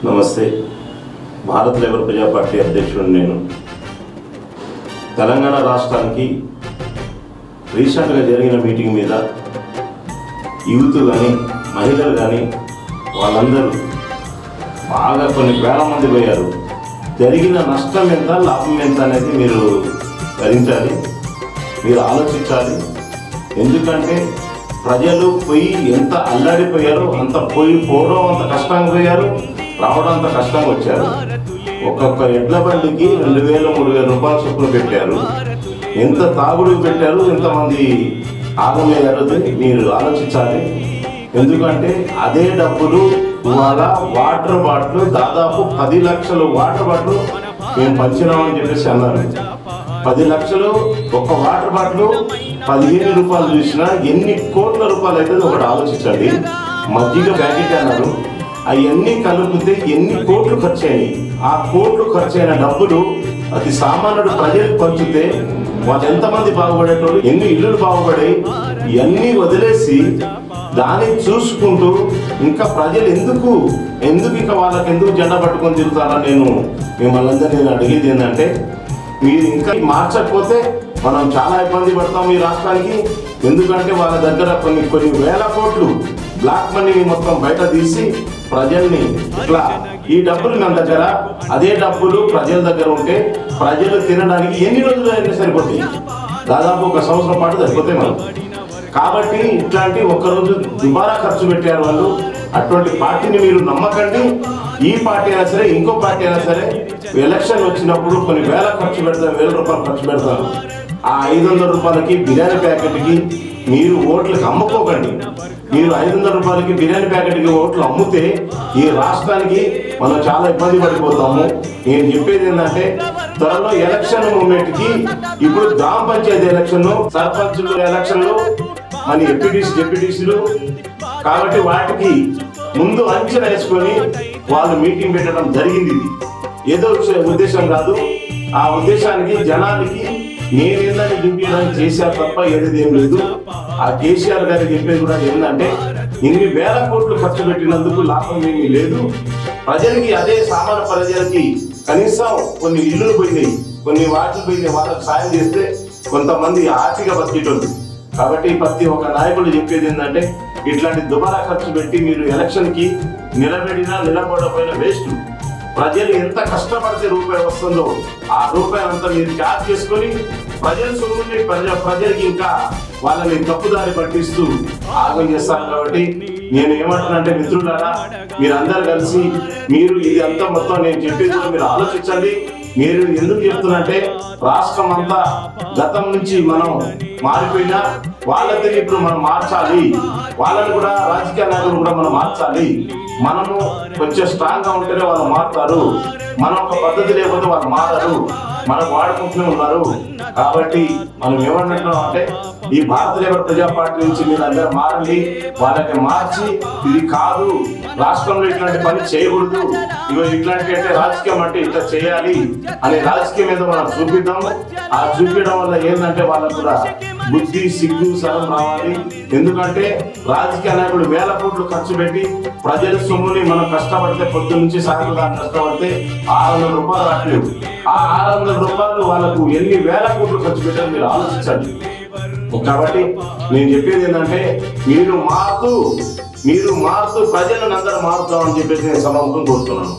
నమస్తే. భారత లేబర్ ప్రజా పార్టీ అధ్యక్షుడు నేను. తెలంగాణ రాష్ట్రానికి రీసెంట్గా జరిగిన మీటింగ్ మీద యూత్ కానీ మహిళలు కానీ వాళ్ళందరూ బాగా కొన్ని వేల మంది పోయారు. జరిగిన నష్టం ఎంత, లాభం ఎంత అనేది మీరు భరించాలి, మీరు ఆలోచించాలి. ఎందుకంటే ప్రజలు పోయి ఎంత అల్లాడిపోయారో అంత పోవడం అంత కష్టంగా పోయారు, రావడం అంత కష్టంగా వచ్చారు. ఒక్కొక్క ఎడ్ల బండికి 2,000-3,000 రూపాయల చొప్పున పెట్టారు. ఎంత తాగుడు పెట్టారు, ఎంతమంది ఆగమయ్యారు మీరు ఆలోచించాలి. ఎందుకంటే అదే డబ్బులు ఇవాళ వాటర్ బాటిల్ దాదాపు 10 లక్షల వాటర్ బాటిల్ మేము పంచినామని చెప్పేసి అన్నారు. 10 లక్షలు ఒక వాటర్ బాటిల్ 15 రూపాయలు చూసినా ఎన్ని కోట్ల రూపాయలు అయితే ఒకటి ఆలోచించండి. మజ్జిగ ప్యాకెట్ అన్నారు, అవన్నీ కలిపితే ఎన్ని కోట్లు ఖర్చు అయినాయి. ఆ కోట్లు ఖర్చు అయిన డబ్బులు అతి సామాన్యుడు ప్రజలకు పంచితే వాళ్ళు ఎంతమంది బాగుపడేటోళ్ళు, ఎన్ని ఇల్లులు బాగుపడాయి. ఇవన్నీ వదిలేసి దాన్ని చూసుకుంటూ ఇంకా ప్రజలు ఎందుకు ఇంకా వాళ్ళకి ఎందుకు జెండా పట్టుకొని తిరుగుతారా? మిమ్మల్ని అందరూ నేను అడిగేది ఏంటంటే, మీరు ఇంకా మార్చకపోతే మనం చాలా ఇబ్బంది పడతాం ఈ రాష్ట్రానికి. ఎందుకంటే వాళ్ళ దగ్గర కొన్ని వేల కోట్లు బ్లాక్ మనీ మొత్తం బయట తీసి ప్రజల్ని ఇట్లా ఈ డబ్బులు మన దగ్గర, అదే డబ్బులు ప్రజల దగ్గర ఉంటే ప్రజలు తినడానికి ఎన్ని రోజులు అయినా సరిపోతాయి, దాదాపు 1 సంవత్సరం పాటు సరిపోతాయి మనం. కాబట్టి ఇట్లాంటి ఒక్కరోజు దుబారా ఖర్చు పెట్టారు వాళ్ళు. అటువంటి పార్టీని మీరు నమ్మకండి. ఈ పార్టీ అయినా సరే, ఇంకో పార్టీ అయినా సరే, ఎలక్షన్ వచ్చినప్పుడు కొన్ని వేల ఖర్చు పెడతారు, 1,000 రూపాయలు ఖర్చు పెడతారు. ఆ 500 రూపాయలకి బిర్యానీ ప్యాకెట్కి మీరు ఓట్లకు అమ్ముకోకండి. మీరు 500 రూపాయలకి బిర్యానీ ప్యాకెట్కి ఓట్లు అమ్ముతే ఈ రాష్ట్రానికి మనం చాలా ఇబ్బంది పడిపోతాము. నేను చెప్పేది ఏంటంటే, త్వరలో ఎలక్షన్ మూమెంట్కి ఇప్పుడు గ్రామ పంచాయతీ ఎలక్షన్, సర్పంచులు ఎలక్షన్లు, మన డిప్యూటీసీలు, కాబట్టి వాటికి ముందు అంచనా వేసుకొని వాళ్ళు మీటింగ్ పెట్టడం జరిగింది. ఏదో ఉద్దేశం కాదు. ఆ ఉద్దేశానికి జనానికి నేనేందని చూపించడానికి చేశారు తప్ప ఏదేం లేదు. ఆ కేసీఆర్ గారికి చెప్పేది కూడా ఏంటంటే, ఇన్ని వేల కోట్లు ఖర్చు పెట్టినందుకు లాభం ఏమీ లేదు. ప్రజలకి, అదే సామాన్య ప్రజలకి కనీసం కొన్ని ఇల్లులు పోయినాయి, కొన్ని వాటిలు పోయినాయి, వాళ్ళకి సాయం చేస్తే కొంతమంది ఆర్థిక బతికేటోళ్ళు. కాబట్టి ప్రతి ఒక్క నాయకుడు చెప్పేది ఏంటంటే, ఇట్లాంటి దుబారా ఖర్చు పెట్టి మీరు ఎలక్షన్కి నిలబడకపోయినా వేస్ట్. ప్రజలు ఎంత కష్టపడితే రూపాయి వస్తుందో ఆ రూపాయి అంతా మీరు క్యాచ్ చేసుకొని ప్రజల సొమ్ముని ప్రజలకి ఇంకా వాళ్ళని తప్పుదారి పట్టిస్తూ ఆగం చేస్తారు. కాబట్టి నేను ఏమంటున్నానంటే, మిత్రులారా, మీరందరూ కలిసి మీరు ఇది అంతా మొత్తం నేను చెప్పేది మీరు ఆలోచించండి. మీరు ఎందుకు చెప్తున్నంటే, రాష్ట్రం అంతా గతం నుంచి మనం మారిపోయినా వాళ్ళకి ఇప్పుడు మనం మార్చాలి. వాళ్ళని కూడా, రాజకీయ నాయకులు కూడా మనం మార్చాలి. మనము కొంచెం స్ట్రాంగ్ గా ఉంటేనే వాళ్ళు మారుతారు. మనం ఒక పద్ధతి లేకపోతే వాళ్ళు మారరు. మనకు వాడుకుంటూనే ఉన్నారు. కాబట్టి మనం ఏమంటున్నాం అంటే, ఈ భారత లేబర్ ప్రజా పార్టీ నుంచి మీరు అందరూ మారండి. వాళ్ళకి మార్చి ఇది కాదు, రాష్ట్రంలో ఇట్లాంటి పని చేయకూడదు, ఇట్లాంటి అంటే రాజకీయం అంటే ఇట్లా చేయాలి అనే రాజకీయం మీద మనం చూపిద్దాము. ఆ చూపించడం వల్ల ఏంటంటే వాళ్ళకు కూడా బుద్ధి, సిగ్గు, సరం రావాలి. ఎందుకంటే రాజకీయ నాయకుడు వేల కోట్లు ఖర్చు పెట్టి ప్రజల సొమ్ముని మనం కష్టపడితే, పొద్దు నుంచి సాయంత్రం దాకా కష్టపడితే 600 రూపాయలు రావట్లేదు. ఆ 600 రూపాయలు వాళ్ళకు ఎన్ని వేల కోట్లు ఖర్చు పెట్టారు మీరు ఆలోచించండి. కాబట్టి నేను చెప్పేది ఏంటంటే, మీరు మారుతూ ప్రజలను అందరూ మారుతామని చెప్పేసి నేను సమావేశం కోరుతున్నాను.